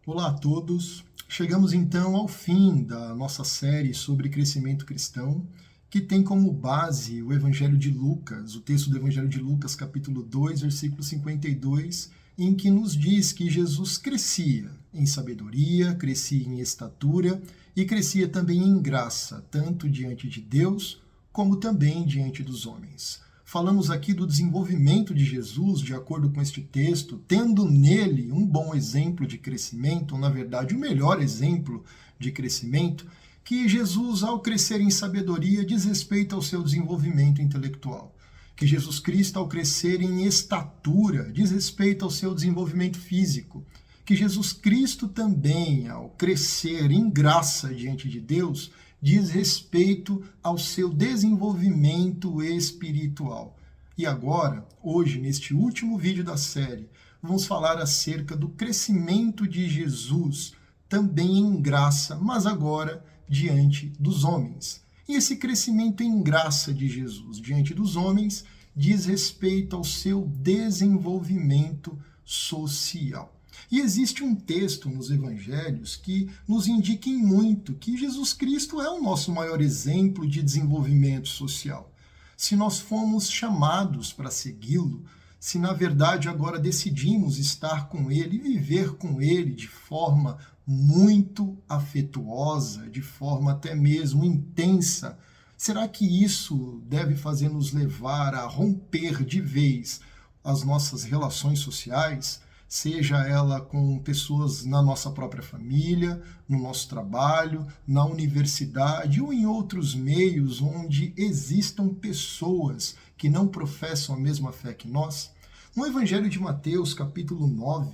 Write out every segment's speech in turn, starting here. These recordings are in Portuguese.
Olá a todos. Chegamos então ao fim da nossa série sobre crescimento cristão, que tem como base o Evangelho de Lucas, o texto do Evangelho de Lucas, capítulo 2, versículo 52, em que nos diz que Jesus crescia em sabedoria, crescia em estatura e crescia também em graça, tanto diante de Deus como também diante dos homens. Falamos aqui do desenvolvimento de Jesus, de acordo com este texto, tendo nele um bom exemplo de crescimento, ou na verdade o melhor exemplo de crescimento, que Jesus, ao crescer em sabedoria, diz respeito ao seu desenvolvimento intelectual. Que Jesus Cristo, ao crescer em estatura, diz respeito ao seu desenvolvimento físico. Que Jesus Cristo também, ao crescer em graça diante de Deus, diz respeito ao seu desenvolvimento espiritual. E agora, hoje, neste último vídeo da série, vamos falar acerca do crescimento de Jesus, também em graça, mas agora diante dos homens. E esse crescimento em graça de Jesus diante dos homens diz respeito ao seu desenvolvimento social. E existe um texto nos evangelhos que nos indica em muito que Jesus Cristo é o nosso maior exemplo de desenvolvimento social. Se nós fomos chamados para segui-lo, se na verdade agora decidimos estar com ele e viver com ele de forma muito afetuosa, de forma até mesmo intensa, será que isso deve fazer nos levar a romper de vez as nossas relações sociais? Seja ela com pessoas na nossa própria família, no nosso trabalho, na universidade ou em outros meios onde existam pessoas que não professam a mesma fé que nós? No Evangelho de Mateus, capítulo 9,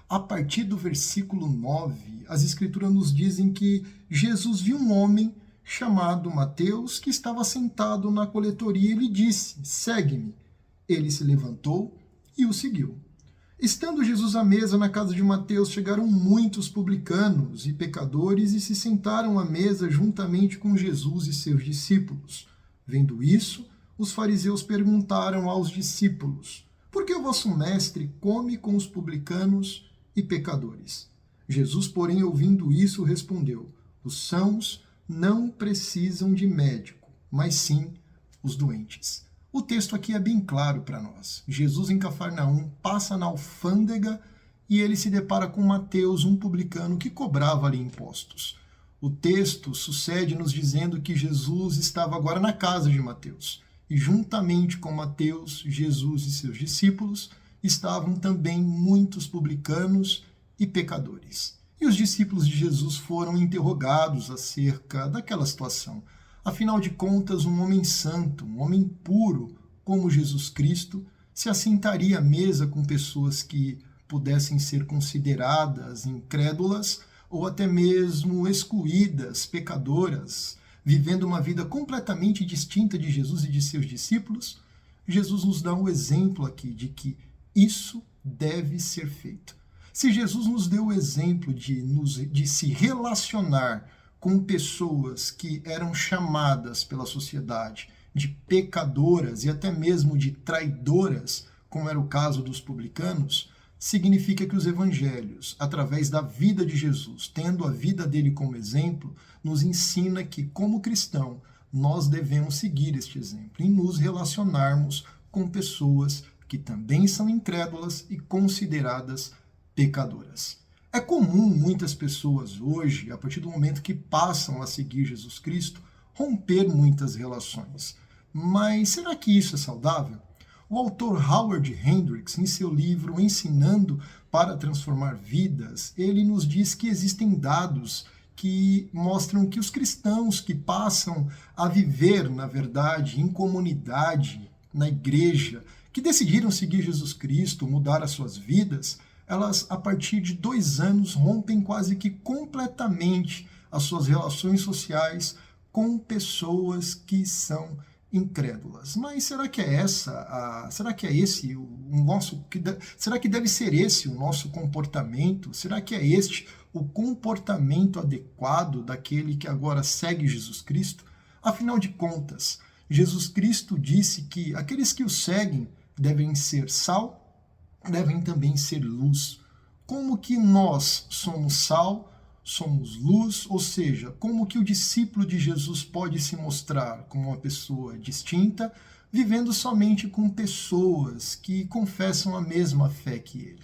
a partir do versículo 9, as Escrituras nos dizem que Jesus viu um homem chamado Mateus que estava sentado na coletoria e ele disse: "Segue-me." Ele se levantou e o seguiu. Estando Jesus à mesa na casa de Mateus, chegaram muitos publicanos e pecadores e se sentaram à mesa juntamente com Jesus e seus discípulos. Vendo isso, os fariseus perguntaram aos discípulos: "Por que o vosso mestre come com os publicanos e pecadores?" Jesus, porém, ouvindo isso, respondeu: "Os sãos não precisam de médico, mas sim os doentes." O texto aqui é bem claro para nós. Jesus em Cafarnaum passa na alfândega e ele se depara com Mateus, um publicano que cobrava ali impostos. O texto sucede nos dizendo que Jesus estava agora na casa de Mateus. E juntamente com Mateus, Jesus e seus discípulos, estavam também muitos publicanos e pecadores. E os discípulos de Jesus foram interrogados acerca daquela situação. Afinal de contas, um homem santo, um homem puro, como Jesus Cristo, se assentaria à mesa com pessoas que pudessem ser consideradas incrédulas ou até mesmo excluídas, pecadoras, vivendo uma vida completamente distinta de Jesus e de seus discípulos? Jesus nos dá um exemplo aqui de que isso deve ser feito. Se Jesus nos deu o exemplo de se relacionar com pessoas que eram chamadas pela sociedade de pecadoras e até mesmo de traidoras, como era o caso dos publicanos, significa que os evangelhos, através da vida de Jesus, tendo a vida dele como exemplo, nos ensina que, como cristão, nós devemos seguir este exemplo e nos relacionarmos com pessoas que também são incrédulas e consideradas pecadoras. É comum muitas pessoas hoje, a partir do momento que passam a seguir Jesus Cristo, romper muitas relações. Mas será que isso é saudável? O autor Howard Hendricks, em seu livro Ensinando para Transformar Vidas, ele nos diz que existem dados que mostram que os cristãos que passam a viver, na verdade, em comunidade, na igreja, que decidiram seguir Jesus Cristo, mudar as suas vidas, elas, a partir de 2 anos, rompem quase que completamente as suas relações sociais com pessoas que são incrédulas. Mas será que é será que é esse o nosso, será que deve ser esse o nosso comportamento? Será que é este o comportamento adequado daquele que agora segue Jesus Cristo? Afinal de contas, Jesus Cristo disse que aqueles que o seguem devem ser sal, devem também ser luz. como que nós somos sal, somos luz, ou seja, como que o discípulo de Jesus pode se mostrar como uma pessoa distinta, vivendo somente com pessoas que confessam a mesma fé que ele.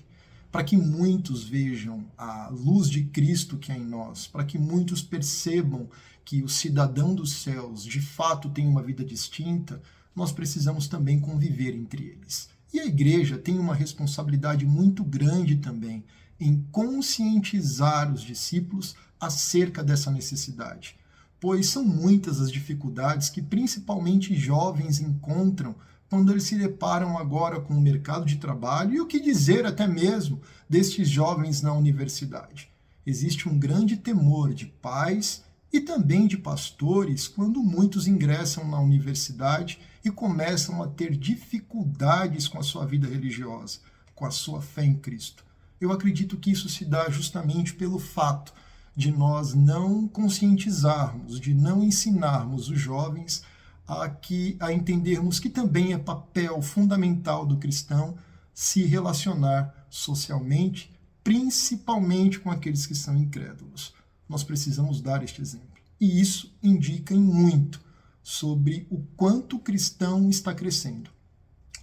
Para que muitos vejam a luz de Cristo que há em nós, para que muitos percebam que o cidadão dos céus de fato tem uma vida distinta, nós precisamos também conviver entre eles. E a igreja tem uma responsabilidade muito grande também em conscientizar os discípulos acerca dessa necessidade, pois são muitas as dificuldades que principalmente jovens encontram quando eles se deparam agora com o mercado de trabalho e o que dizer até mesmo destes jovens na universidade. Existe um grande temor de pais e também de pastores quando muitos ingressam na universidade e começam a ter dificuldades com a sua vida religiosa, com a sua fé em Cristo. Eu acredito que isso se dá justamente pelo fato de nós não conscientizarmos, de não ensinarmos os jovens a entendermos que também é papel fundamental do cristão se relacionar socialmente, principalmente com aqueles que são incrédulos. Nós precisamos dar este exemplo. E isso indica em muito sobre o quanto o cristão está crescendo.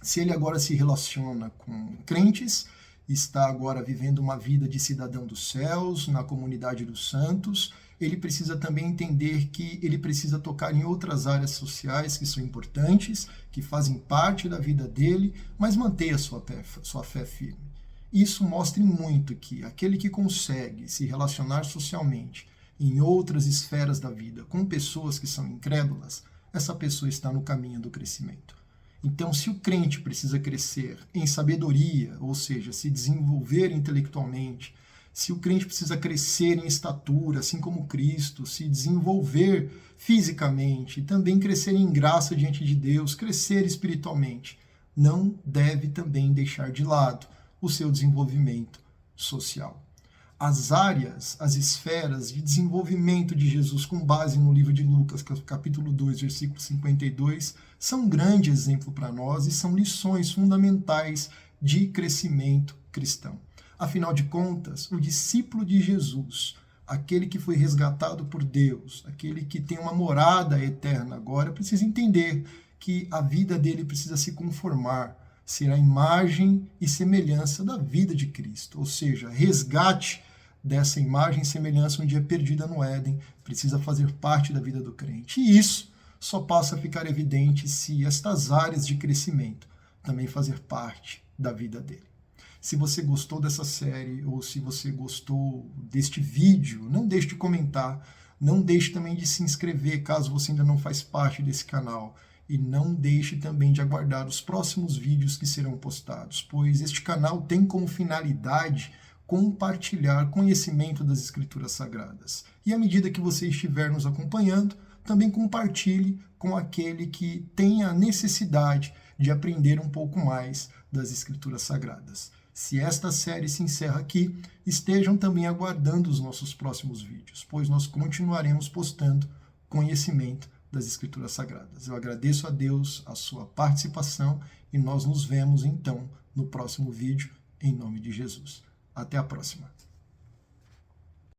Se ele agora se relaciona com crentes, está agora vivendo uma vida de cidadão dos céus, na comunidade dos santos, ele precisa também entender que ele precisa tocar em outras áreas sociais que são importantes, que fazem parte da vida dele, mas manter a sua fé firme. Isso mostra muito que aquele que consegue se relacionar socialmente em outras esferas da vida com pessoas que são incrédulas, essa pessoa está no caminho do crescimento. Então, se o crente precisa crescer em sabedoria, ou seja, se desenvolver intelectualmente, se o crente precisa crescer em estatura, assim como Cristo, se desenvolver fisicamente, e também crescer em graça diante de Deus, crescer espiritualmente, não deve também deixar de lado o seu desenvolvimento social. As áreas, as esferas de desenvolvimento de Jesus com base no livro de Lucas, capítulo 2, versículo 52, são um grande exemplo para nós e são lições fundamentais de crescimento cristão. Afinal de contas, o discípulo de Jesus, aquele que foi resgatado por Deus, aquele que tem uma morada eterna agora, precisa entender que a vida dele precisa se conformar, ser a imagem e semelhança da vida de Cristo, ou seja, resgate dessa imagem e semelhança um dia perdida no Éden, precisa fazer parte da vida do crente. E isso só passa a ficar evidente se estas áreas de crescimento também fazer parte da vida dele. Se você gostou dessa série ou se você gostou deste vídeo, não deixe de comentar, não deixe também de se inscrever caso você ainda não faz parte desse canal. E não deixe também de aguardar os próximos vídeos que serão postados, pois este canal tem como finalidade compartilhar conhecimento das Escrituras Sagradas. E à medida que você estiver nos acompanhando, também compartilhe com aquele que tem a necessidade de aprender um pouco mais das Escrituras Sagradas. Se esta série se encerra aqui, estejam também aguardando os nossos próximos vídeos, pois nós continuaremos postando conhecimento das Escrituras Sagradas. Eu agradeço a Deus a sua participação e nós nos vemos então no próximo vídeo, em nome de Jesus. Até a próxima.